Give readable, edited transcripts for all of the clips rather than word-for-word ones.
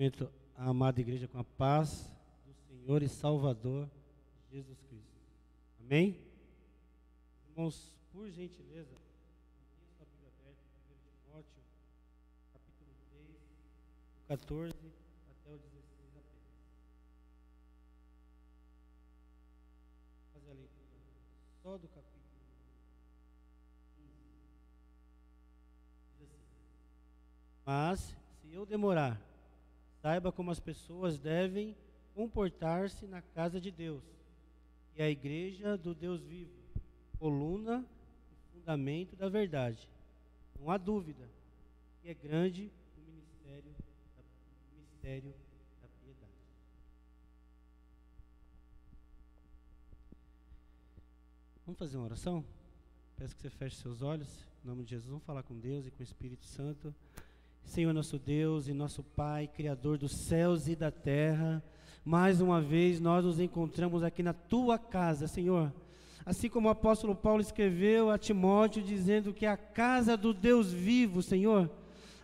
Cumprimento a amada igreja com a paz do Senhor e Salvador Jesus Cristo. Amém? Irmãos, por gentileza, mantenha sua Bíblia aberta em 1 Timóteo, capítulo 3, do 14 até o 16 apenas. Vou fazer a leitura só do capítulo 15. Diz assim: Mas, se eu demorar, saiba como as pessoas devem comportar-se na casa de Deus, e a igreja do Deus vivo, coluna e fundamento da verdade. Não há dúvida que é grande o mistério da piedade. Vamos fazer uma oração? Peço que você feche seus olhos, em nome de Jesus. Vamos falar com Deus e com o Espírito Santo. Senhor nosso Deus e nosso Pai, Criador dos céus e da terra, mais uma vez nós nos encontramos aqui na Tua casa, Senhor. Assim como o apóstolo Paulo escreveu a Timóteo, dizendo que é a casa do Deus vivo, Senhor.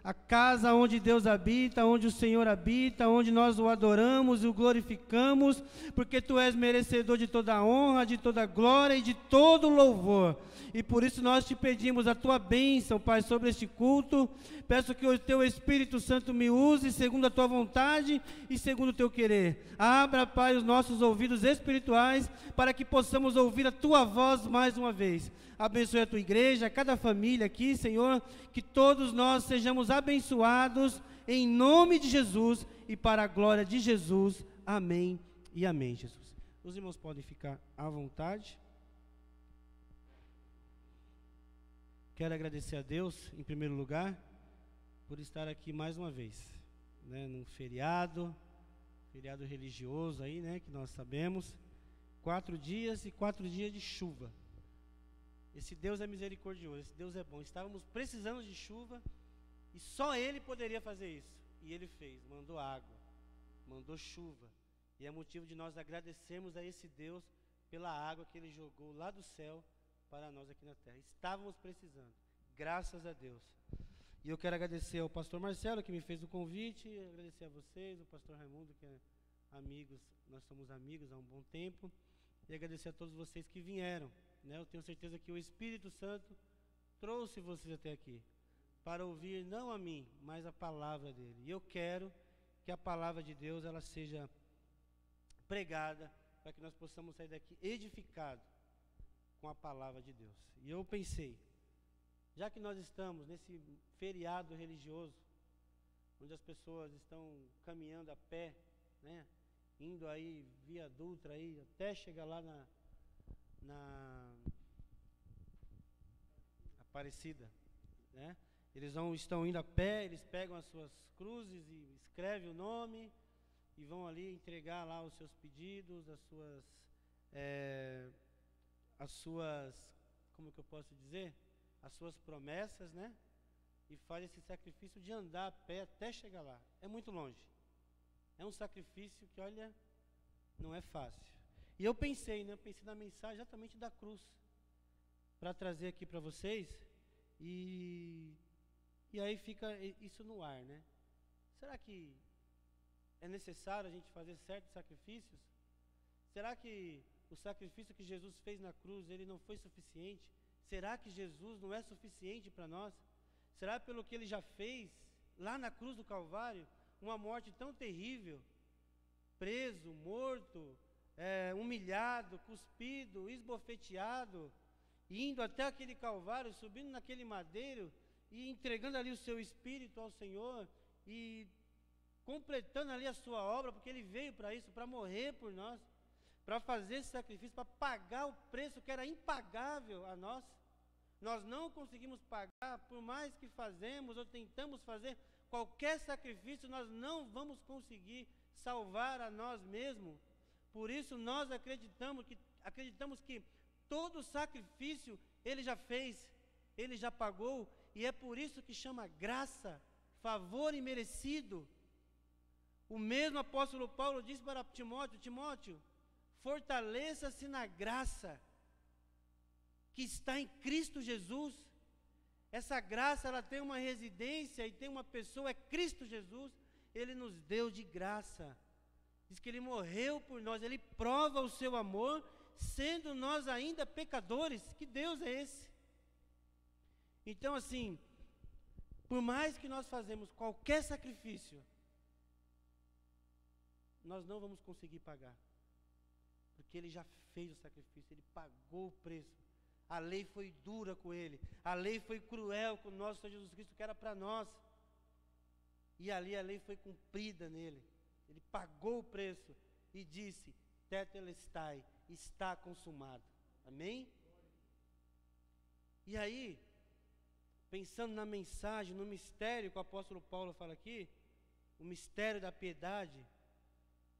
A casa onde Deus habita, onde o Senhor habita, onde nós o adoramos e o glorificamos, porque Tu és merecedor de toda a honra, de toda a glória e de todo o louvor. E por isso nós te pedimos a Tua bênção, Pai, sobre este culto. Peço que o Teu Espírito Santo me use segundo a Tua vontade e segundo o Teu querer. Abra, Pai, os nossos ouvidos espirituais para que possamos ouvir a Tua voz mais uma vez. Abençoe a Tua igreja, cada família aqui, Senhor, que todos nós sejamos abençoados em nome de Jesus e para a glória de Jesus. Amém e amém, Jesus. Os irmãos podem ficar à vontade. Quero agradecer a Deus, em primeiro lugar, por estar aqui mais uma vez, né, num feriado religioso aí, né, que nós sabemos, 4 dias e 4 dias de chuva. Esse Deus é misericordioso, esse Deus é bom. Estávamos precisando de chuva e só Ele poderia fazer isso. E Ele fez, mandou água, mandou chuva. E é motivo de nós agradecermos a esse Deus pela água que Ele jogou lá do céu para nós aqui na terra. Estávamos precisando, graças a Deus. E eu quero agradecer ao pastor Marcelo, que me fez o convite, agradecer a vocês, o pastor Raimundo, que é amigos, nós somos amigos há um bom tempo, e agradecer a todos vocês que vieram, né? Eu tenho certeza que o Espírito Santo trouxe vocês até aqui, para ouvir não a mim, mas a palavra dele. E eu quero que a palavra de Deus, ela seja pregada, para que nós possamos sair daqui edificados com a palavra de Deus. E eu pensei, já que nós estamos nesse feriado religioso, onde as pessoas estão caminhando a pé, né, indo aí via Dutra aí, até chegar lá na Aparecida, né? Estão indo a pé, eles pegam as suas cruzes e escrevem o nome e vão ali entregar lá os seus pedidos, como que eu posso dizer? As suas promessas, né? E faz esse sacrifício de andar a pé até chegar lá. É muito longe. É um sacrifício que, olha, não é fácil. E eu pensei, né? Pensei na mensagem exatamente da cruz, para trazer aqui para vocês. E aí fica isso no ar, né? Será que é necessário a gente fazer certos sacrifícios? Será que o sacrifício que Jesus fez na cruz, ele não foi suficiente? Será que Jesus não é suficiente para nós? Será pelo que Ele já fez lá na cruz do Calvário, uma morte tão terrível, preso, morto, humilhado, cuspido, esbofeteado, indo até aquele Calvário, subindo naquele madeiro e entregando ali o seu espírito ao Senhor e completando ali a sua obra, porque Ele veio para isso, para morrer por nós, para fazer esse sacrifício, para pagar o preço que era impagável a nós. Nós não conseguimos pagar, por mais que fazemos ou tentamos fazer qualquer sacrifício, nós não vamos conseguir salvar a nós mesmos. Por isso nós acreditamos que todo sacrifício Ele já fez, Ele já pagou, e é por isso que chama graça, favor imerecido. O mesmo apóstolo Paulo disse para Timóteo: Timóteo, fortaleça-se na graça que está em Cristo Jesus. Essa graça, ela tem uma residência e tem uma pessoa, é Cristo Jesus. Ele nos deu de graça. Diz que Ele morreu por nós, Ele prova o seu amor, sendo nós ainda pecadores. Que Deus é esse? Então, assim, por mais que nós fazemos qualquer sacrifício, nós não vamos conseguir pagar. Porque Ele já fez o sacrifício, Ele pagou o preço. A lei foi dura com Ele, a lei foi cruel com o nosso Senhor Jesus Cristo, que era para nós. E ali a lei foi cumprida nele. Ele pagou o preço e disse: Tetelestai, está consumado. Amém? E aí, pensando na mensagem, no mistério que o apóstolo Paulo fala aqui, o mistério da piedade,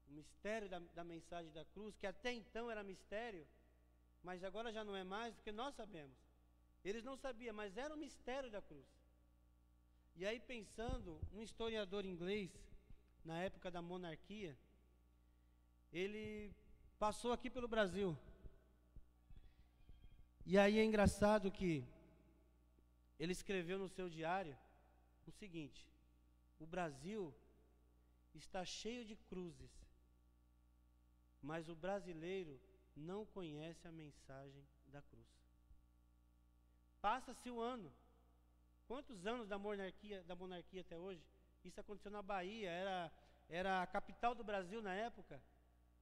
o mistério da mensagem da cruz, que até então era mistério, mas agora já não é mais, porque nós sabemos. Eles não sabiam, mas era o mistério da cruz. E aí, pensando, um historiador inglês, na época da monarquia, ele passou aqui pelo Brasil. E aí é engraçado que ele escreveu no seu diário o seguinte: o Brasil está cheio de cruzes, mas o brasileiro não conhece a mensagem da cruz. Passa-se o ano. Quantos anos da monarquia até hoje? Isso aconteceu na Bahia, era a capital do Brasil na época.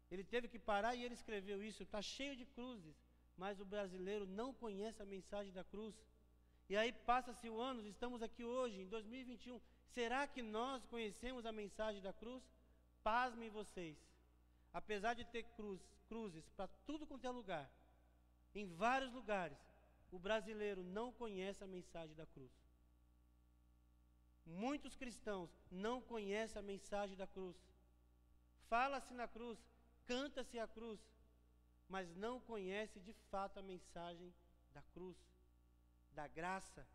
Ele teve que parar e ele escreveu isso: está cheio de cruzes, mas o brasileiro não conhece a mensagem da cruz. E aí passa-se o ano, estamos aqui hoje, em 2021. Será que nós conhecemos a mensagem da cruz? Pasmem vocês. Apesar de ter cruzes para tudo quanto é lugar, em vários lugares, o brasileiro não conhece a mensagem da cruz. Muitos cristãos não conhecem a mensagem da cruz. Fala-se na cruz, canta-se a cruz, mas não conhece de fato a mensagem da cruz, da graça.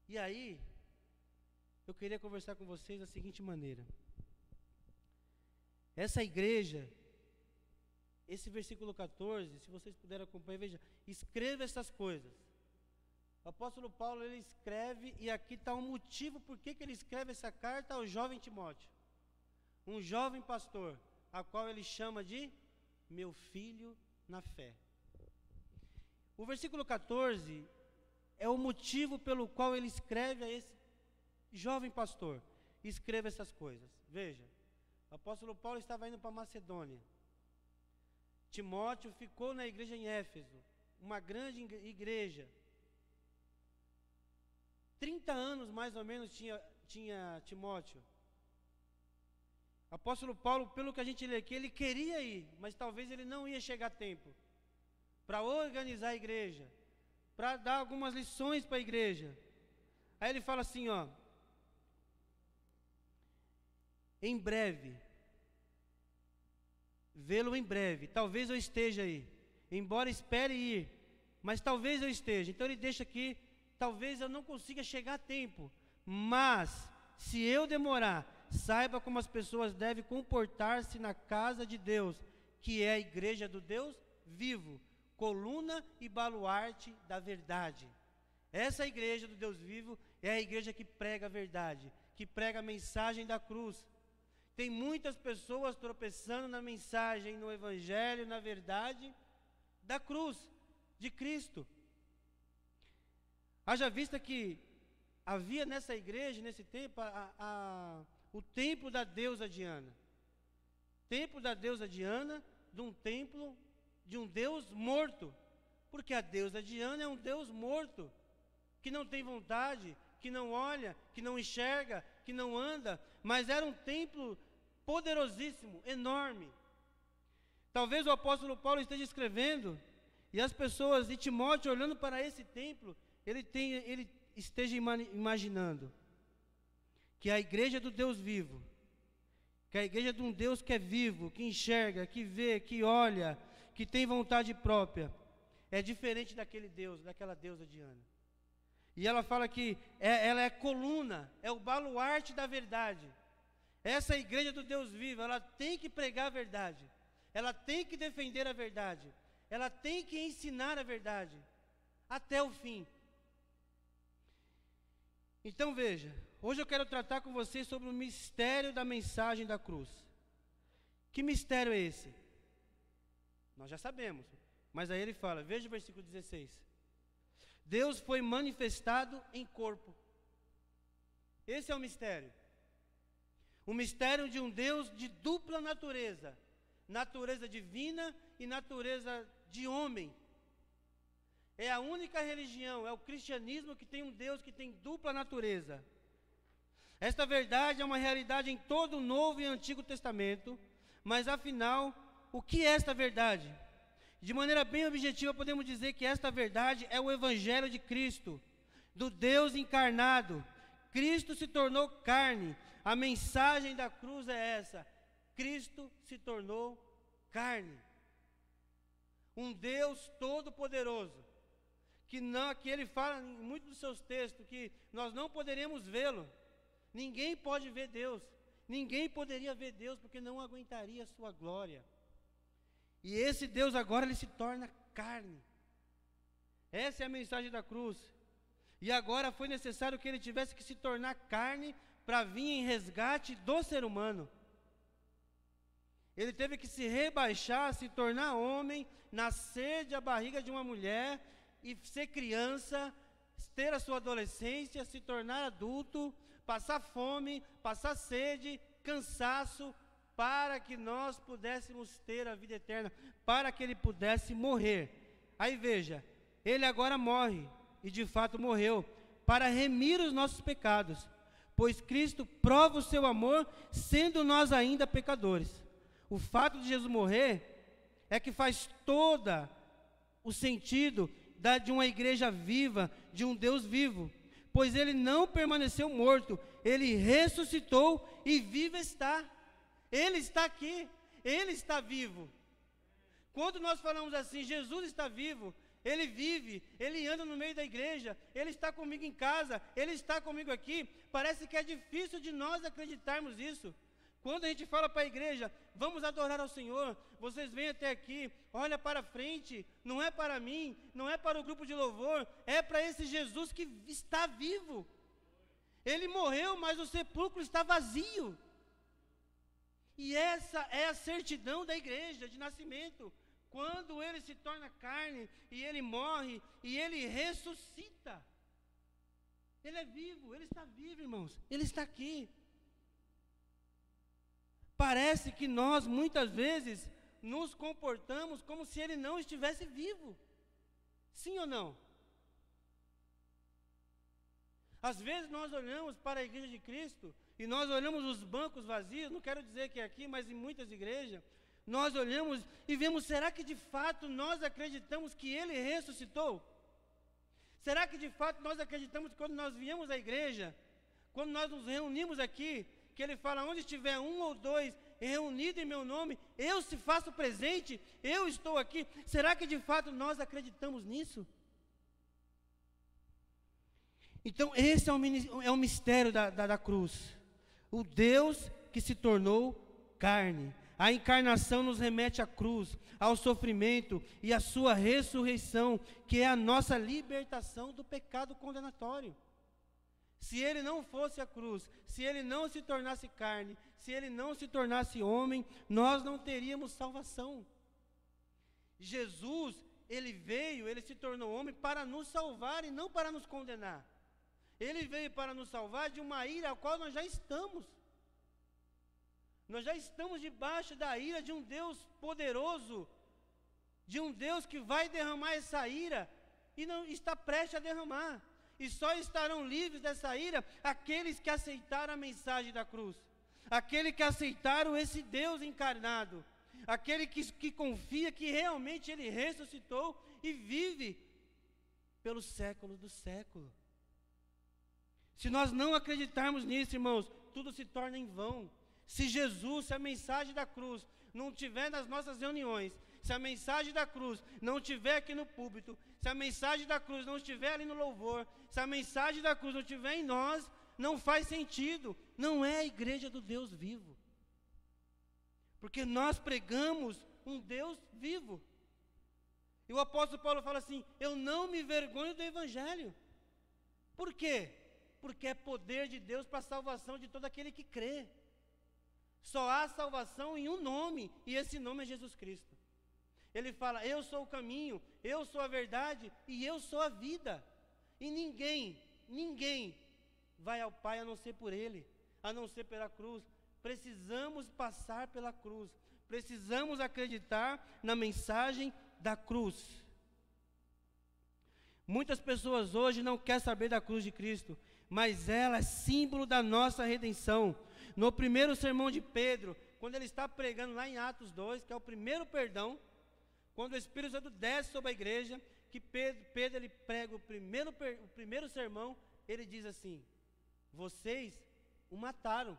E aí, eu queria conversar com vocês da seguinte maneira. Essa igreja, esse versículo 14, se vocês puderem acompanhar, veja, escreva essas coisas. O apóstolo Paulo, ele escreve, e aqui está um motivo por que ele escreve essa carta ao jovem Timóteo. Um jovem pastor, a qual ele chama de meu filho na fé. O versículo 14 é o motivo pelo qual ele escreve a esse jovem pastor. Escreva essas coisas. Veja, o apóstolo Paulo estava indo para Macedônia. Timóteo ficou na igreja em Éfeso, uma grande igreja. 30 anos mais ou menos tinha Timóteo. Apóstolo Paulo, pelo que a gente lê aqui, ele queria ir, mas talvez ele não ia chegar a tempo para organizar a igreja, para dar algumas lições para a igreja. Aí ele fala assim, ó: em breve, vê-lo em breve, talvez eu esteja aí, embora espere ir, mas talvez eu esteja. Então ele deixa aqui: talvez eu não consiga chegar a tempo, mas se eu demorar, saiba como as pessoas devem comportar-se na casa de Deus, que é a igreja do Deus vivo, coluna e baluarte da verdade. Essa igreja do Deus vivo é a igreja que prega a verdade, que prega a mensagem da cruz. Tem muitas pessoas tropeçando na mensagem, no evangelho, na verdade da cruz, de Cristo. Haja vista que havia nessa igreja, nesse tempo, o templo da deusa Diana. Templo da deusa Diana, de um templo de um Deus morto. Porque a deusa Diana é um Deus morto, que não tem vontade, que não olha, que não enxerga, que não anda. Mas era um templo poderosíssimo, enorme. Talvez o apóstolo Paulo esteja escrevendo, e as pessoas, e Timóteo olhando para esse templo, ele esteja imaginando que a igreja do Deus vivo, que a igreja de um Deus que é vivo, que enxerga, que vê, que olha, que tem vontade própria, é diferente daquele Deus, daquela deusa Diana. E ela fala que ela é coluna, é o baluarte da verdade. Essa igreja do Deus vivo, ela tem que pregar a verdade, ela tem que defender a verdade, ela tem que ensinar a verdade, até o fim. Então veja, hoje eu quero tratar com vocês sobre o mistério da mensagem da cruz. Que mistério é esse? Nós já sabemos, mas aí ele fala, veja o versículo 16. Deus foi manifestado em corpo. Esse é o mistério. O mistério de um Deus de dupla natureza. Natureza divina e natureza de homem. É a única religião, é o cristianismo que tem um Deus que tem dupla natureza. Esta verdade é uma realidade em todo o Novo e Antigo Testamento, mas afinal, o que é esta verdade? De maneira bem objetiva, podemos dizer que esta verdade é o Evangelho de Cristo, do Deus encarnado. Cristo se tornou carne. A mensagem da cruz é essa: Cristo se tornou carne. Um Deus todo-poderoso, que ele fala em muitos dos seus textos, que nós não poderemos vê-lo. Ninguém pode ver Deus. Ninguém poderia ver Deus, porque não aguentaria a sua glória. E esse Deus agora, ele se torna carne. Essa é a mensagem da cruz. E agora foi necessário que ele tivesse que se tornar carne para vir em resgate do ser humano. Ele teve que se rebaixar, se tornar homem, nascer da barriga de uma mulher e ser criança, ter a sua adolescência, se tornar adulto, passar fome, passar sede, cansaço, para que nós pudéssemos ter a vida eterna, para que ele pudesse morrer. Aí veja, ele agora morre, e de fato morreu, para remir os nossos pecados, pois Cristo prova o seu amor, sendo nós ainda pecadores. O fato de Jesus morrer é que faz todo o sentido de uma igreja viva, de um Deus vivo, pois ele não permaneceu morto, ele ressuscitou e vivo está. Ele está aqui, ele está vivo. Quando nós falamos assim, Jesus está vivo, ele vive, ele anda no meio da igreja, ele está comigo em casa, ele está comigo aqui, parece que é difícil de nós acreditarmos isso. Quando a gente fala para a igreja, vamos adorar ao Senhor, vocês vêm até aqui, olha para frente, não é para mim, não é para o grupo de louvor, é para esse Jesus que está vivo. Ele morreu, mas o sepulcro está vazio. E essa é a certidão da igreja de nascimento. Quando ele se torna carne, e ele morre, e ele ressuscita. Ele é vivo, ele está vivo, irmãos, ele está aqui. Parece que nós, muitas vezes, nos comportamos como se ele não estivesse vivo. Sim ou não? Às vezes nós olhamos para a igreja de Cristo, e nós olhamos os bancos vazios, não quero dizer que é aqui, mas em muitas igrejas, nós olhamos e vemos, será que de fato nós acreditamos que ele ressuscitou? Será que de fato nós acreditamos que quando nós viemos à igreja, quando nós nos reunimos aqui, que ele fala, onde estiver um ou dois reunidos em meu nome, eu se faço presente, eu estou aqui. Será que de fato nós acreditamos nisso? Então esse é o mistério da cruz. O Deus que se tornou carne. A encarnação nos remete à cruz, ao sofrimento e à sua ressurreição, que é a nossa libertação do pecado condenatório. Se ele não fosse a cruz, se ele não se tornasse carne, se ele não se tornasse homem, nós não teríamos salvação. Jesus, ele veio, ele se tornou homem para nos salvar e não para nos condenar. Ele veio para nos salvar de uma ira a qual nós já estamos. Nós já estamos debaixo da ira de um Deus poderoso, de um Deus que vai derramar essa ira e não está prestes a derramar. E só estarão livres dessa ira aqueles que aceitaram a mensagem da cruz, aqueles que aceitaram esse Deus encarnado, aquele que confia que realmente ele ressuscitou e vive pelos séculos do século. Se nós não acreditarmos nisso, irmãos, tudo se torna em vão. Se Jesus, se a mensagem da cruz não estiver nas nossas reuniões, se a mensagem da cruz não estiver aqui no púlpito, se a mensagem da cruz não estiver ali no louvor, se a mensagem da cruz não estiver em nós, não faz sentido, não é a igreja do Deus vivo. Porque nós pregamos um Deus vivo. E o apóstolo Paulo fala assim, eu não me vergonho do evangelho. Por quê? porque é poder de Deus para a salvação de todo aquele que crê. Só há salvação em um nome, e esse nome é Jesus Cristo. Ele fala: eu sou o caminho, eu sou a verdade e eu sou a vida. E ninguém vai ao Pai a não ser por Ele, a não ser pela cruz. Precisamos passar pela cruz, precisamos acreditar na mensagem da cruz. Muitas pessoas hoje não querem saber da cruz de Cristo, mas ela é símbolo da nossa redenção. No primeiro sermão de Pedro, quando ele está pregando lá em Atos 2, que é o primeiro perdão, quando o Espírito Santo desce sobre a igreja, que Pedro ele prega o primeiro sermão, ele diz assim: vocês o mataram.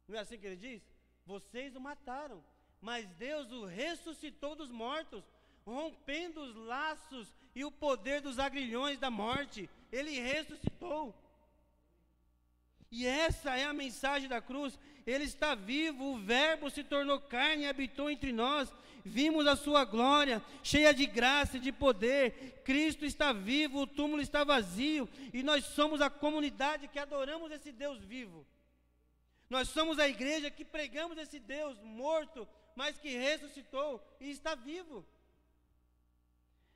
Não é assim que ele diz? Vocês o mataram, mas Deus o ressuscitou dos mortos, rompendo os laços e o poder dos agrilhões da morte. Ele ressuscitou. E essa é a mensagem da cruz. Ele está vivo, o Verbo se tornou carne e habitou entre nós. Vimos a sua glória, cheia de graça e de poder. Cristo está vivo, o túmulo está vazio, e nós somos a comunidade que adoramos esse Deus vivo. Nós somos a igreja que pregamos esse Deus morto, mas que ressuscitou e está vivo.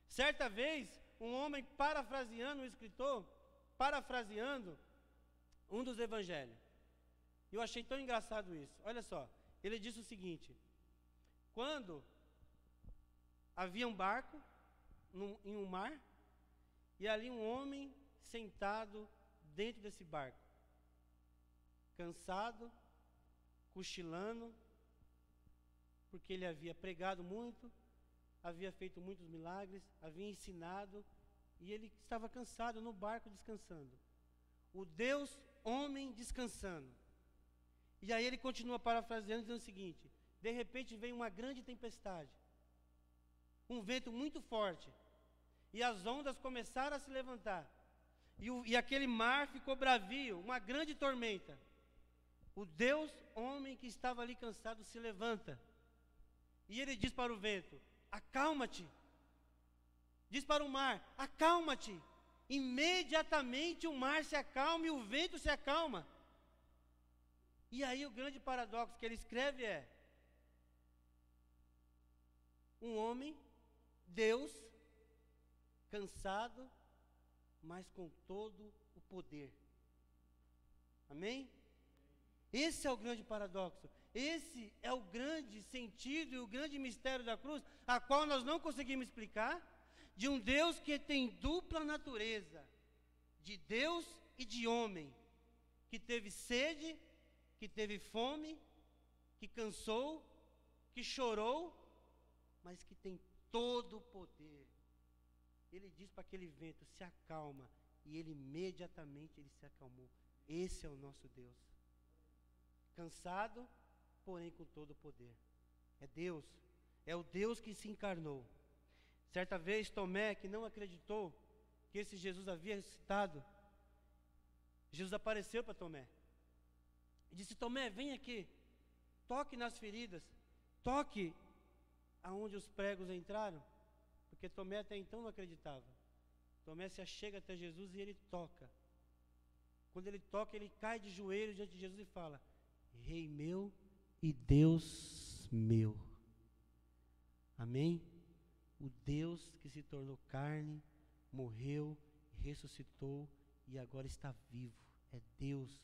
Certa vez, um homem parafraseando, um escritor, parafraseando um dos evangelhos. Eu achei tão engraçado isso. Olha só, ele disse o seguinte: quando havia um barco em um mar, e ali um homem sentado dentro desse barco, cansado, cochilando, porque ele havia pregado muito, havia feito muitos milagres, havia ensinado, e ele estava cansado no barco descansando. O Deus homem descansando. E aí ele continua parafraseando, dizendo o seguinte: de repente veio uma grande tempestade, um vento muito forte, e as ondas começaram a se levantar, e aquele mar ficou bravio, uma grande tormenta. O Deus homem que estava ali cansado se levanta, e ele diz para o vento: acalma-te. Diz para o mar: acalma-te. Imediatamente o mar se acalma e o vento se acalma. E aí o grande paradoxo que ele escreve é: um homem, Deus, cansado, mas com todo o poder. Amém? Esse é o grande paradoxo. Esse é o grande sentido e o grande mistério da cruz, a qual nós não conseguimos explicar, de um Deus que tem dupla natureza, de Deus e de homem, que teve sede, que teve fome, que cansou, que chorou, mas que tem todo o poder. Ele diz para aquele vento: se acalma, e ele imediatamente se acalmou. Esse é o nosso Deus. Cansado, porém com todo o poder. É Deus, é o Deus que se encarnou. Certa vez Tomé, que não acreditou que esse Jesus havia ressuscitado, Jesus apareceu para Tomé e disse: Tomé, vem aqui, toque nas feridas, toque aonde os pregos entraram, porque Tomé até então não acreditava. Tomé se achega até Jesus e ele toca. Quando ele toca, ele cai de joelhos diante de Jesus e fala: Rei meu e Deus meu. Amém? O Deus que se tornou carne, morreu, ressuscitou e agora está vivo. É Deus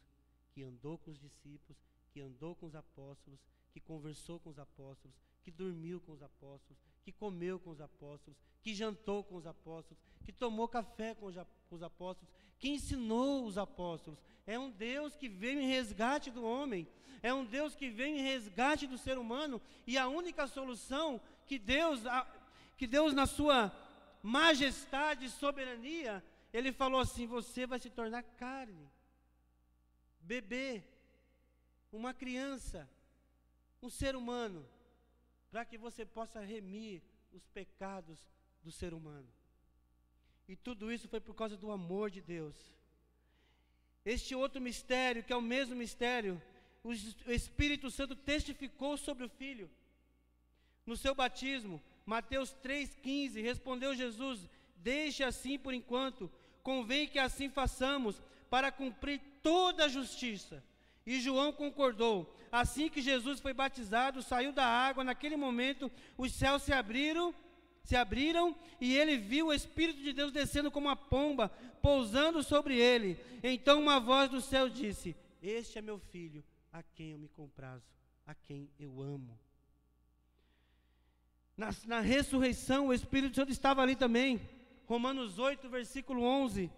que andou com os discípulos, que andou com os apóstolos, que conversou com os apóstolos, que dormiu com os apóstolos, que comeu com os apóstolos, que jantou com os apóstolos, que tomou café com os apóstolos, que ensinou os apóstolos. É um Deus que veio em resgate do homem, é um Deus que veio em resgate do ser humano, e a única solução que Deus na sua majestade e soberania, Ele falou assim: você vai se tornar carne, bebê, uma criança, um ser humano, para que você possa remir os pecados do ser humano. E tudo isso foi por causa do amor de Deus. Este outro mistério, que é o mesmo mistério, o Espírito Santo testificou sobre o Filho. No seu batismo, Mateus 3,15, respondeu Jesus: deixe assim por enquanto, convém que assim façamos, para cumprir toda a justiça. E João concordou. Assim que Jesus foi batizado, saiu da água, naquele momento os céus se abriram e ele viu o Espírito de Deus descendo como uma pomba, pousando sobre ele. Então uma voz do céu disse: este é meu filho, a quem eu me comprazo, a quem eu amo. Na ressurreição, o Espírito Santo estava ali também. Romanos 8, versículo 11.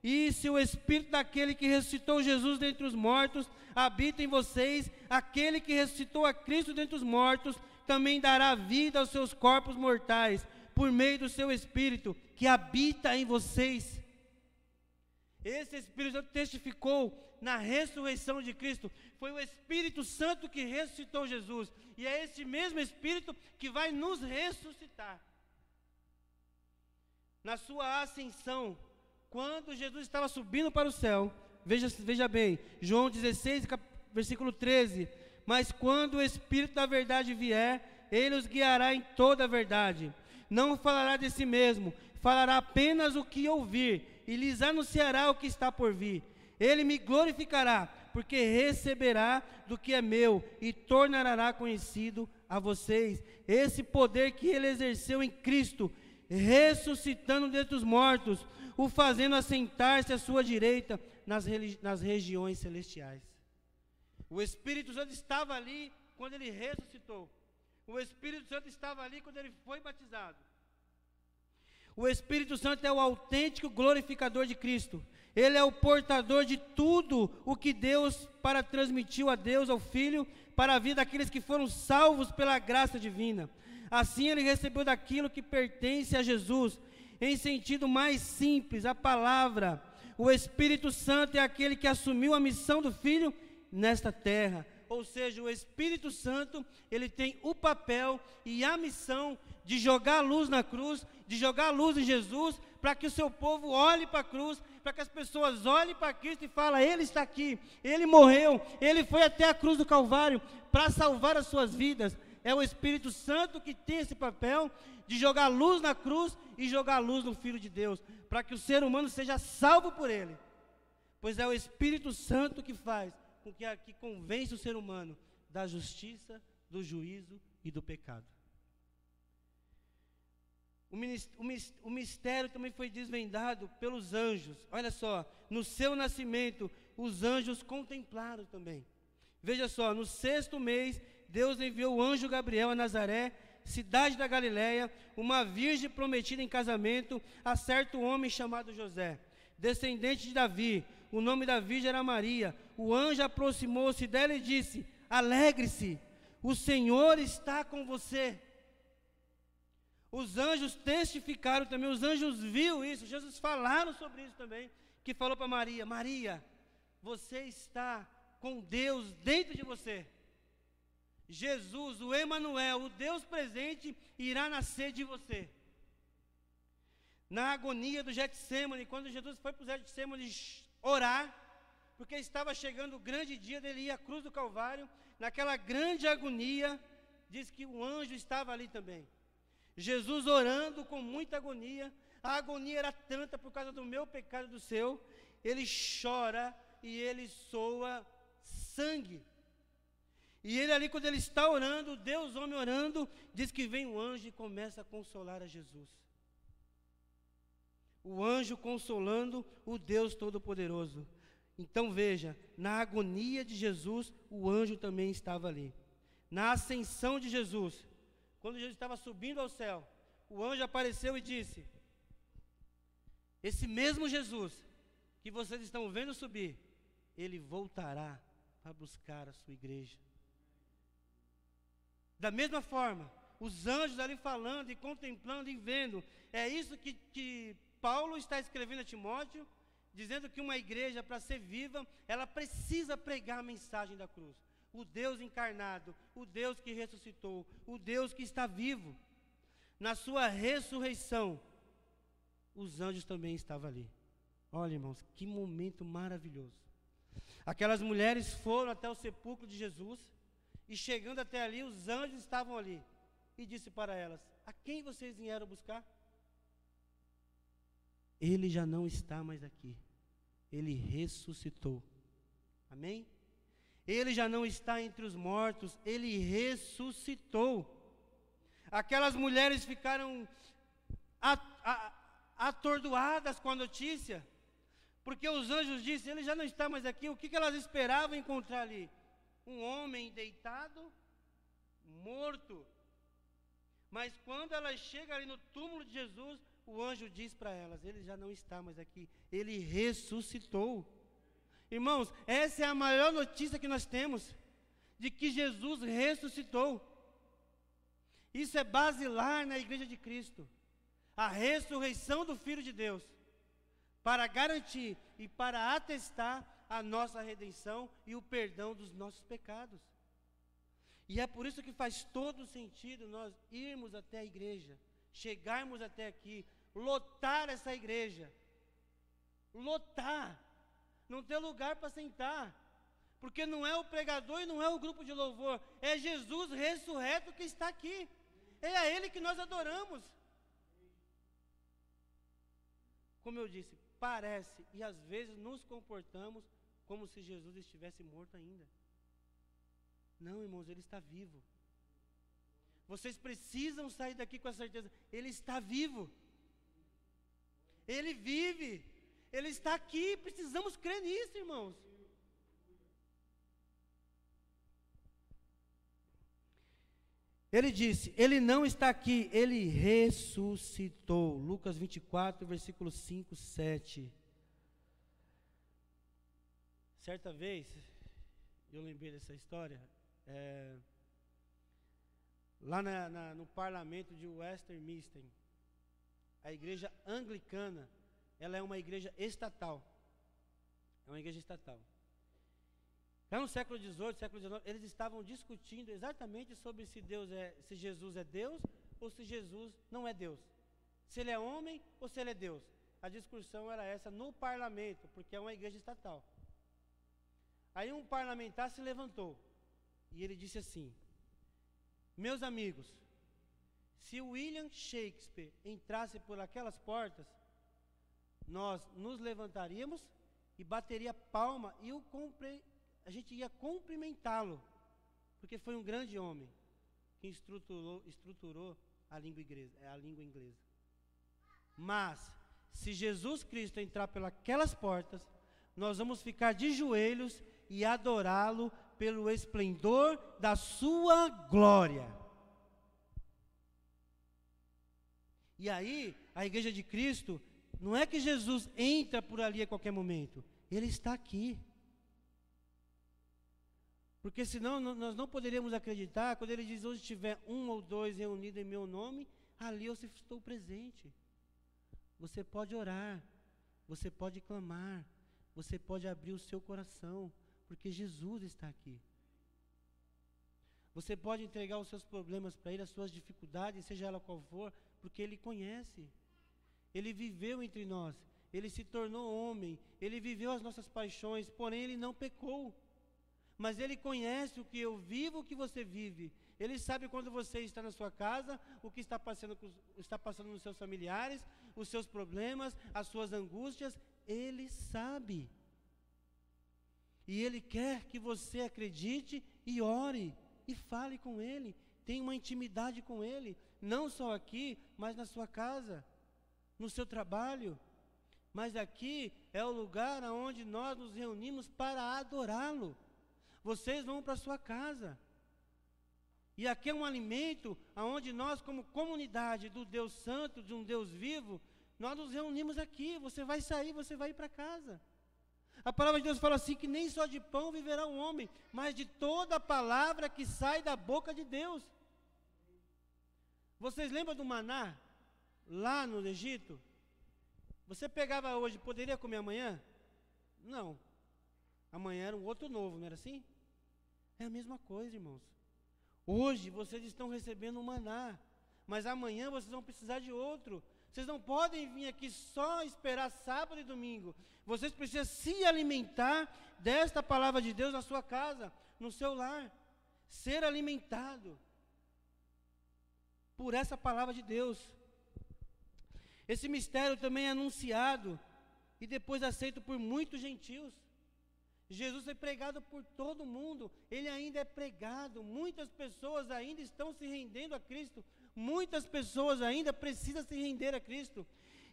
E se o Espírito daquele que ressuscitou Jesus dentre os mortos habita em vocês, aquele que ressuscitou a Cristo dentre os mortos também dará vida aos seus corpos mortais, por meio do seu Espírito que habita em vocês. Esse Espírito Santo testificou na ressurreição de Cristo. Foi o Espírito Santo que ressuscitou Jesus. E é esse mesmo Espírito que vai nos ressuscitar. Na sua ascensão, quando Jesus estava subindo para o céu, veja bem, João 16, versículo 13. Mas quando o Espírito da verdade vier, ele os guiará em toda a verdade. Não falará de si mesmo, falará apenas o que ouvir, e lhes anunciará o que está por vir. Ele me glorificará, porque receberá do que é meu, e tornará conhecido a vocês esse poder que ele exerceu em Cristo, ressuscitando dentre os mortos, o fazendo assentar-se à sua direita nas regiões celestiais. O Espírito Santo estava ali quando ele ressuscitou. O Espírito Santo estava ali quando ele foi batizado. O Espírito Santo é o autêntico glorificador de Cristo. Ele é o portador de tudo o que Deus transmitiu a Deus, ao Filho, para a vida daqueles que foram salvos pela graça divina. Assim ele recebeu daquilo que pertence a Jesus. Em sentido mais simples, a palavra, o Espírito Santo é aquele que assumiu a missão do Filho nesta terra. Ou seja, o Espírito Santo, ele tem o papel e a missão de jogar a luz na cruz, de jogar a luz em Jesus, para que o seu povo olhe para a cruz, para que as pessoas olhem para Cristo e falem: ele está aqui, ele morreu, ele foi até a cruz do Calvário para salvar as suas vidas. É o Espírito Santo que tem esse papel de jogar luz na cruz e jogar luz no Filho de Deus, para que o ser humano seja salvo por ele. Pois é o Espírito Santo que faz com que convence o ser humano da justiça, do juízo e do pecado. O mistério também foi desvendado pelos anjos. Olha só, no seu nascimento, os anjos contemplaram também. Veja só, no 6º mês, Deus enviou o anjo Gabriel a Nazaré, cidade da Galileia, uma virgem prometida em casamento a certo homem chamado José, descendente de Davi. O nome da virgem era Maria. O anjo aproximou-se dela e disse: alegre-se, o Senhor está com você. Os anjos testificaram também, os anjos viram isso, Jesus falaram sobre isso também, que falou para Maria: Maria, você está com Deus dentro de você. Jesus, o Emanuel, o Deus presente, irá nascer de você. Na agonia do Getsêmani, quando Jesus foi para o Getsêmani orar, porque estava chegando o grande dia dele ir à cruz do Calvário, naquela grande agonia, diz que o anjo estava ali também. Jesus orando com muita agonia, a agonia era tanta por causa do meu pecado e do seu, ele chora e ele soa sangue. E ele ali, quando ele está orando, Deus homem orando, diz que vem um anjo e começa a consolar a Jesus. O anjo consolando o Deus Todo-Poderoso. Então veja, na agonia de Jesus, o anjo também estava ali. Na ascensão de Jesus, quando Jesus estava subindo ao céu, o anjo apareceu e disse: esse mesmo Jesus que vocês estão vendo subir, ele voltará para buscar a sua igreja. Da mesma forma, os anjos ali falando e contemplando e vendo, é isso que Paulo está escrevendo a Timóteo, dizendo que uma igreja, para ser viva, ela precisa pregar a mensagem da cruz. O Deus encarnado, o Deus que ressuscitou, o Deus que está vivo. Na sua ressurreição, os anjos também estavam ali. Olha, irmãos, que momento maravilhoso. Aquelas mulheres foram até o sepulcro de Jesus, e chegando até ali, os anjos estavam ali. E disse para elas: a quem vocês vieram buscar? Ele já não está mais aqui. ele ressuscitou. Amém? Ele já não está entre os mortos, ele ressuscitou. Aquelas mulheres ficaram atordoadas com a notícia, porque os anjos disseram, ele já não está mais aqui. O que elas esperavam encontrar ali? Um homem deitado, morto. Mas quando elas chegam ali no túmulo de Jesus, o anjo diz para elas, ele já não está mais aqui, ele ressuscitou. Irmãos, essa é a maior notícia que nós temos, de que Jesus ressuscitou. Isso é basilar na igreja de Cristo, a ressurreição do Filho de Deus, para garantir e para atestar a nossa redenção e o perdão dos nossos pecados. E é por isso que faz todo sentido nós irmos até a igreja, chegarmos até aqui, lotar essa igreja, lotar, não ter lugar para sentar, porque não é o pregador e não é o grupo de louvor, é Jesus ressurreto que está aqui, é a Ele que nós adoramos. Como eu disse, parece, e às vezes nos comportamos como se Jesus estivesse morto ainda. Não, irmãos, Ele está vivo. Vocês precisam sair daqui com a certeza, Ele está vivo. Ele vive, Ele está aqui, precisamos crer nisso, irmãos. Ele disse, Ele não está aqui, Ele ressuscitou. Lucas 24, versículo 5, 7. Certa vez, eu lembrei dessa história, lá no parlamento de Westminster, a igreja anglicana, ela é uma igreja estatal. É uma igreja estatal. Lá no século XVIII, século XIX, eles estavam discutindo exatamente sobre se Jesus é Deus ou se Jesus não é Deus. Se Ele é homem ou se Ele é Deus. A discussão era essa no parlamento, porque é uma igreja estatal. Aí um parlamentar se levantou e ele disse assim: meus amigos, se William Shakespeare entrasse por aquelas portas, nós nos levantaríamos e bateria palma e a gente ia cumprimentá-lo, porque foi um grande homem que estruturou a língua inglesa. Mas, se Jesus Cristo entrar pelas portas, nós vamos ficar de joelhos e adorá-lo pelo esplendor da sua glória. E aí, a igreja de Cristo, não é que Jesus entra por ali a qualquer momento, Ele está aqui. Porque senão nós não poderíamos acreditar, quando Ele diz, onde tiver um ou dois reunidos em meu nome, ali eu estou presente. Você pode orar, você pode clamar, você pode abrir o seu coração, porque Jesus está aqui. Você pode entregar os seus problemas para Ele, as suas dificuldades, seja ela qual for, porque Ele conhece. Ele viveu entre nós, Ele se tornou homem, Ele viveu as nossas paixões, porém Ele não pecou. Mas Ele conhece o que eu vivo, o que você vive. Ele sabe quando você está na sua casa, o que está passando nos seus familiares, os seus problemas, as suas angústias. Ele sabe. E Ele quer que você acredite e ore, e fale com Ele, tenha uma intimidade com Ele, não só aqui, mas na sua casa, no seu trabalho. Mas aqui é o lugar onde nós nos reunimos para adorá-lo. Vocês vão para a sua casa. E aqui é um alimento onde nós, como comunidade do Deus Santo, de um Deus vivo, nós nos reunimos aqui. Você vai sair, você vai ir para casa. A palavra de Deus fala assim, que nem só de pão viverá o homem, mas de toda a palavra que sai da boca de Deus. Vocês lembram do maná, lá no Egito? Você pegava hoje, poderia comer amanhã? Não. Amanhã era um outro novo, não era assim? É a mesma coisa, irmãos. Hoje vocês estão recebendo um maná, mas amanhã vocês vão precisar de outro. Vocês não podem vir aqui só esperar sábado e domingo. Vocês precisam se alimentar desta palavra de Deus na sua casa, no seu lar. Ser alimentado por essa palavra de Deus. Esse mistério também é anunciado e depois aceito por muitos gentios. Jesus foi pregado por todo mundo, ele ainda é pregado, muitas pessoas ainda estão se rendendo a Cristo, muitas pessoas ainda precisam se render a Cristo.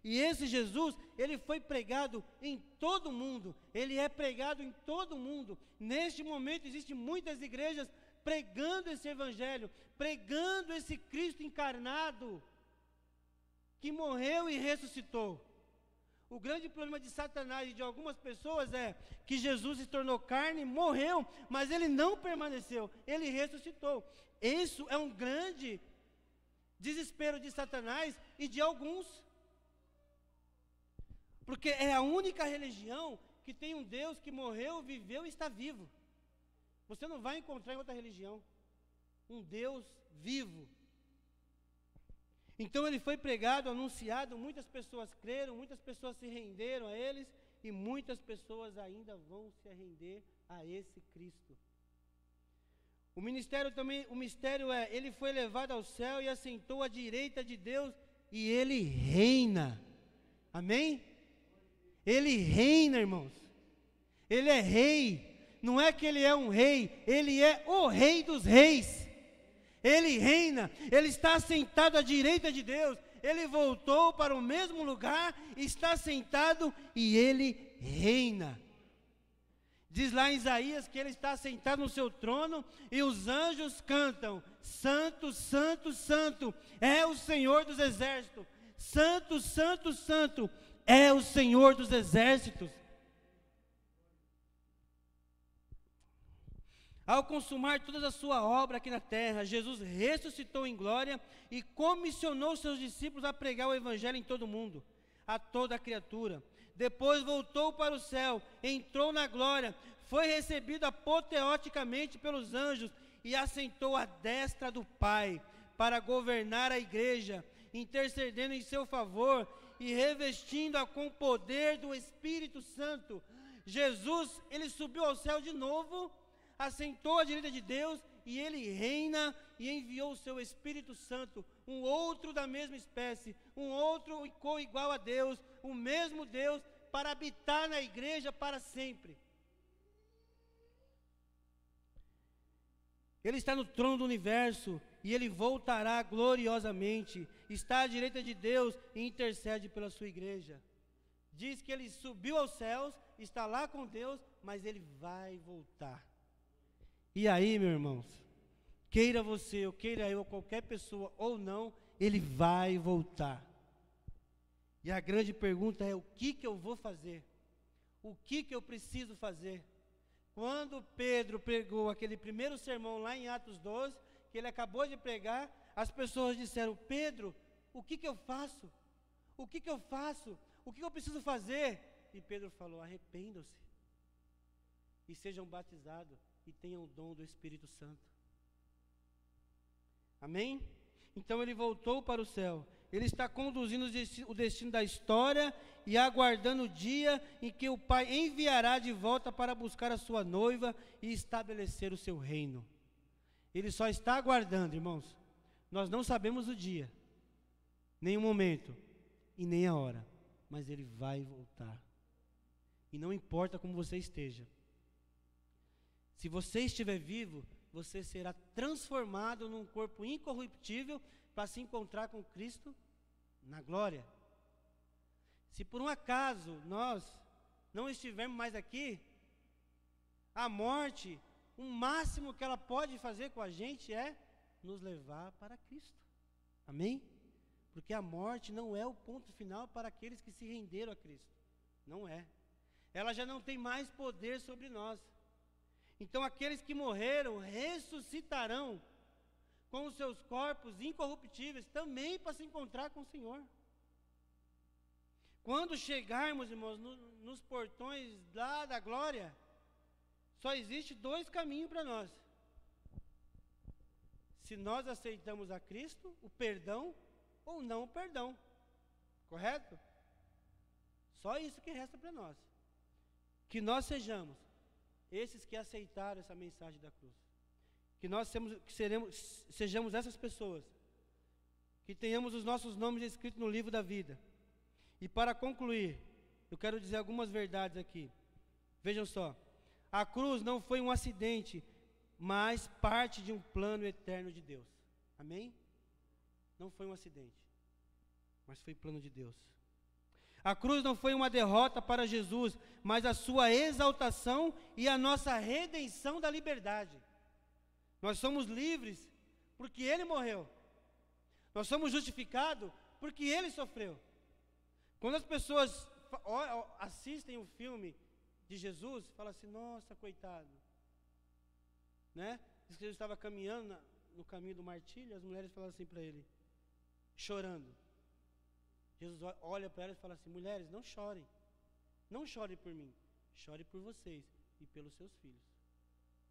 E esse Jesus, ele foi pregado em todo mundo, ele é pregado em todo mundo. Neste momento existem muitas igrejas pregando esse evangelho, pregando esse Cristo encarnado, que morreu e ressuscitou. O grande problema de Satanás e de algumas pessoas é que Jesus se tornou carne, morreu, mas ele não permaneceu, ele ressuscitou. Isso é um grande desespero de Satanás e de alguns, porque é a única religião que tem um Deus que morreu, viveu e está vivo. Você não vai encontrar em outra religião um Deus vivo. Então ele foi pregado, anunciado, muitas pessoas creram, muitas pessoas se renderam a eles, e muitas pessoas ainda vão se render a esse Cristo. O mistério é, ele foi levado ao céu e assentou à direita de Deus, e ele reina. Amém? Ele reina, irmãos. Ele é rei. Não é que ele é um rei, ele é o rei dos reis. Ele reina, ele está sentado à direita de Deus, ele voltou para o mesmo lugar, está sentado e ele reina. Diz lá em Isaías que ele está sentado no seu trono e os anjos cantam: Santo, Santo, Santo é o Senhor dos exércitos. Santo, Santo, Santo é o Senhor dos exércitos. Ao consumar toda a sua obra aqui na terra, Jesus ressuscitou em glória e comissionou seus discípulos a pregar o evangelho em todo o mundo, a toda a criatura. Depois voltou para o céu, entrou na glória, foi recebido apoteoticamente pelos anjos e assentou à destra do Pai para governar a igreja, intercedendo em seu favor e revestindo-a com poder do Espírito Santo. Jesus, ele subiu ao céu de novo, assentou à direita de Deus, e ele reina e enviou o seu Espírito Santo, um outro da mesma espécie, um outro igual a Deus, o mesmo Deus, para habitar na igreja para sempre. Ele está no trono do universo, e ele voltará gloriosamente, está à direita de Deus e intercede pela sua igreja. Diz que ele subiu aos céus, está lá com Deus, mas ele vai voltar. E aí, meus irmãos, queira você, ou queira eu, ou qualquer pessoa, ou não, ele vai voltar. E a grande pergunta é: o que eu vou fazer? O que eu preciso fazer? Quando Pedro pregou aquele primeiro sermão lá em Atos 12, que ele acabou de pregar, as pessoas disseram: Pedro, o que eu faço? O que eu faço? O que eu preciso fazer? E Pedro falou: arrependam-se e sejam batizados e tenham o dom do Espírito Santo. Amém? Então ele voltou para o céu. Ele está conduzindo o destino da história e aguardando o dia em que o Pai enviará de volta para buscar a sua noiva e estabelecer o seu reino. Ele só está aguardando, irmãos. Nós não sabemos o dia, nem o momento e nem a hora, mas ele vai voltar. E não importa como você esteja. Se você estiver vivo, você será transformado num corpo incorruptível para se encontrar com Cristo na glória. Se por um acaso nós não estivermos mais aqui, a morte, o máximo que ela pode fazer com a gente é nos levar para Cristo. Amém? Porque a morte não é o ponto final para aqueles que se renderam a Cristo. Não é. Ela já não tem mais poder sobre nós. Então aqueles que morreram ressuscitarão com os seus corpos incorruptíveis também para se encontrar com o Senhor. Quando chegarmos, irmãos, nos portões lá da glória, só existe dois caminhos para nós. Se nós aceitamos a Cristo, o perdão ou não o perdão. Correto? Só isso que resta para nós. Que nós sejamos esses que aceitaram essa mensagem da cruz. Que nós sejamos essas pessoas. Que tenhamos os nossos nomes escritos no livro da vida. E para concluir, eu quero dizer algumas verdades aqui. Vejam só, a cruz não foi um acidente, mas parte de um plano eterno de Deus. Amém? Não foi um acidente, mas foi plano de Deus. A cruz não foi uma derrota para Jesus, mas a sua exaltação e a nossa redenção da liberdade. Nós somos livres porque Ele morreu. Nós somos justificados porque Ele sofreu. Quando as pessoas assistem o filme de Jesus, falam assim, nossa, coitado. Né? Diz que Jesus estava caminhando no caminho do martírio, as mulheres falaram assim para ele, chorando. Jesus olha para elas e fala assim, mulheres, não chorem. Não chorem por mim, chorem por vocês e pelos seus filhos.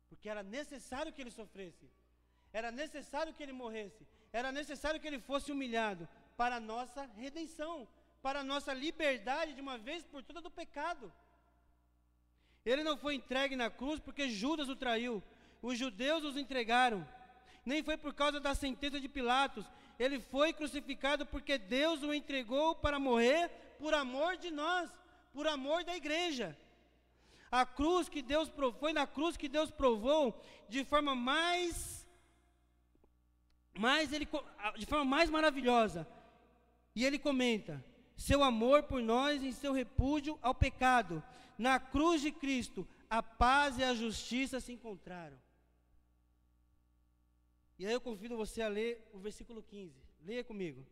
Porque era necessário que ele sofresse. Era necessário que ele morresse. Era necessário que ele fosse humilhado para a nossa redenção, para a nossa liberdade de uma vez por todas do pecado. Ele não foi entregue na cruz porque Judas o traiu. Os judeus os entregaram. Nem foi por causa da sentença de Pilatos. Ele foi crucificado porque Deus o entregou para morrer por amor de nós, por amor da igreja. A cruz que Deus foi na cruz que Deus provou de forma mais maravilhosa. E ele comenta: seu amor por nós em seu repúdio ao pecado. Na cruz de Cristo, a paz e a justiça se encontraram. E aí eu convido você a ler o versículo 15. Leia comigo.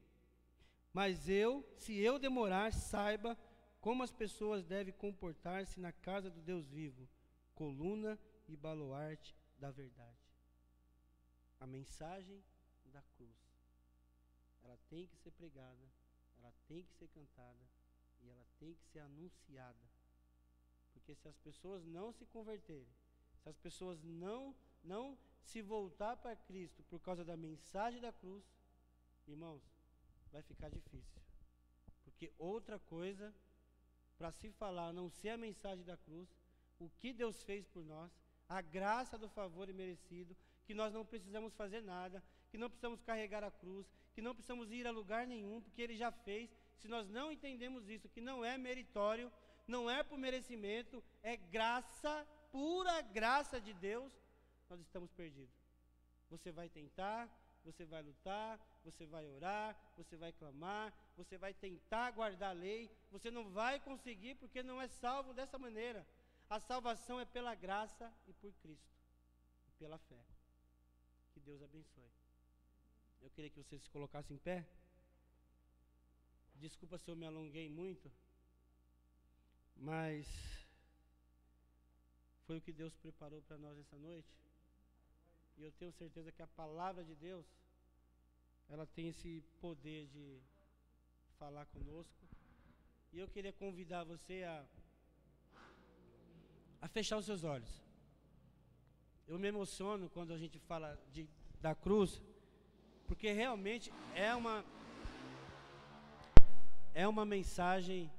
Mas se eu demorar, saiba como as pessoas devem comportar-se na casa do Deus vivo, coluna e baluarte da verdade. A mensagem da cruz, ela tem que ser pregada, ela tem que ser cantada e ela tem que ser anunciada. Porque se as pessoas não se converterem, se as pessoas não se voltar para Cristo por causa da mensagem da cruz, irmãos, vai ficar difícil. Porque outra coisa para se falar, a não ser a mensagem da cruz, o que Deus fez por nós, a graça do favor imerecido, que nós não precisamos fazer nada, que não precisamos carregar a cruz, que não precisamos ir a lugar nenhum, porque Ele já fez. Se nós não entendemos isso, que não é meritório, não é por merecimento, é graça, pura graça de Deus, nós estamos perdidos. Você vai tentar, você vai lutar, você vai orar, você vai clamar, você vai tentar guardar a lei, você não vai conseguir porque não é salvo dessa maneira. A salvação é pela graça e por Cristo, e pela fé. Que Deus abençoe. Eu queria que você se colocasse em pé. Desculpa se eu me alonguei muito, mas foi o que Deus preparou para nós essa noite. E eu tenho certeza que a palavra de Deus, ela tem esse poder de falar conosco. E eu queria convidar você a fechar os seus olhos. Eu me emociono quando a gente fala da cruz, porque realmente é uma mensagem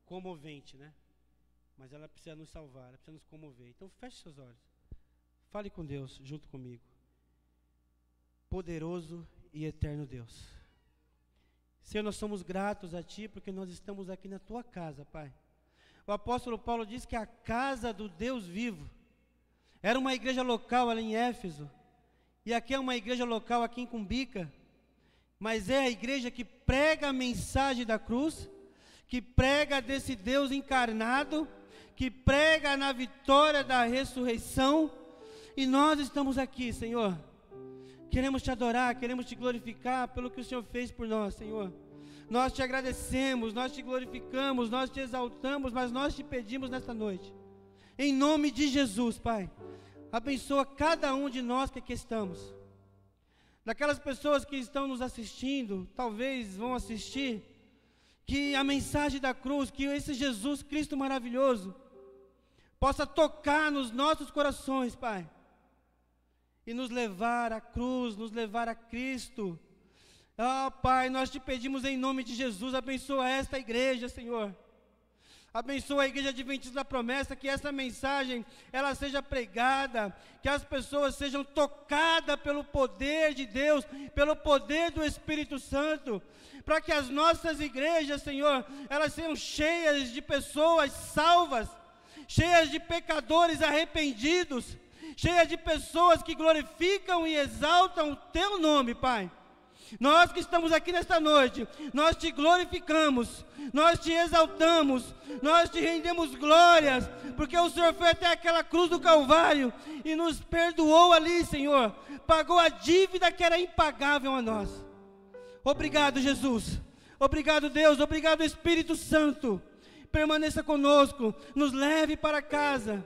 comovente, né? Mas ela precisa nos salvar, ela precisa nos comover. Então feche seus olhos. Fale com Deus junto comigo. Poderoso e eterno Deus, Senhor, nós somos gratos a Ti porque nós estamos aqui na Tua casa, Pai. O apóstolo Paulo diz que a casa do Deus vivo era uma igreja local ali em Éfeso, e aqui é uma igreja local aqui em Cumbica, mas é a igreja que prega a mensagem da cruz, que prega desse Deus encarnado, que prega na vitória da ressurreição. E nós estamos aqui, Senhor, queremos Te adorar, queremos Te glorificar pelo que o Senhor fez por nós, Senhor. Nós Te agradecemos, nós Te glorificamos, nós Te exaltamos, mas nós Te pedimos nesta noite, em nome de Jesus, Pai, abençoa cada um de nós que aqui estamos. Daquelas pessoas que estão nos assistindo, talvez vão assistir, que a mensagem da cruz, que esse Jesus Cristo maravilhoso, possa tocar nos nossos corações, Pai, e nos levar à cruz, nos levar a Cristo. Pai, nós Te pedimos em nome de Jesus, abençoa esta igreja, Senhor. Abençoa a Igreja Adventista da Promessa, que essa mensagem, ela seja pregada, que as pessoas sejam tocadas pelo poder de Deus, pelo poder do Espírito Santo, para que as nossas igrejas, Senhor, elas sejam cheias de pessoas salvas, cheias de pecadores arrependidos, cheias de pessoas que glorificam e exaltam o Teu nome, Pai. Nós que estamos aqui nesta noite, nós Te glorificamos, nós Te exaltamos, nós Te rendemos glórias, porque o Senhor foi até aquela cruz do Calvário e nos perdoou ali, Senhor, pagou a dívida que era impagável a nós. Obrigado, Jesus, obrigado, Deus, obrigado, Espírito Santo, permaneça conosco, nos leve para casa,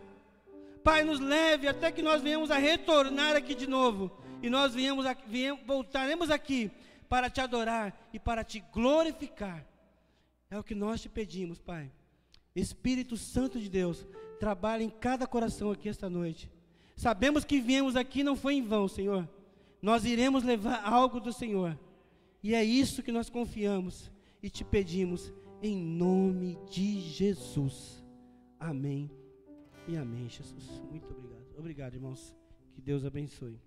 Pai, nos leve até que nós venhamos a retornar aqui de novo. E nós voltaremos aqui para Te adorar e para Te glorificar. É o que nós Te pedimos, Pai. Espírito Santo de Deus, trabalha em cada coração aqui esta noite. Sabemos que viemos aqui não foi em vão, Senhor. Nós iremos levar algo do Senhor. E é isso que nós confiamos e Te pedimos em nome de Jesus. Amém e amém, Jesus. Muito obrigado. Obrigado, irmãos. Que Deus abençoe.